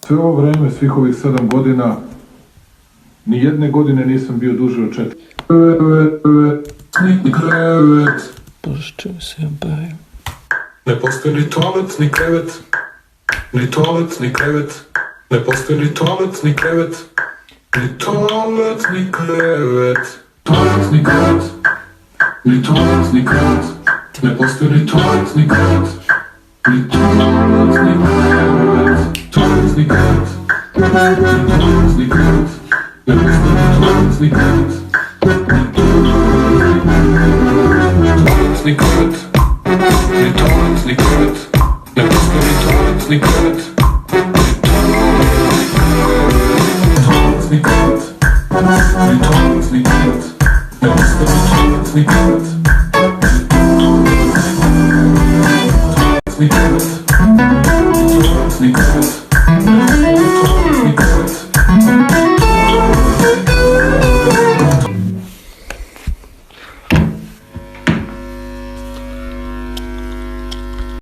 Sve ovo vreme, svih ovih 7 godina, ni jedne godine nisam bio duže od 4. Bože, čemu se ja bavim? Ne postoji ni toalet, ni krevet. Ni toalet, ni krevet. Ne postoji ni toalet, ni krevet. Ni toalet, ni krevet. Toalet, ni krevet. Ni toalet, ni krevet. Ne postoji ni toalet, ni krevet. Ni toalet, ni krevet. Toalet, ni krevet. Ni toalet, ni krevet. Ne postoji ni toalet, ni krevet. Toalet, ni krevet. Ni toalet, ni krevet. Ne postoji ni toalet, ni krevet. Toalet, ni krevet. Ni toalet, ni krevet. Ne postoji ni toalet, ni krevet. Toalet, ni krevet. Ni toalet, ni krevet.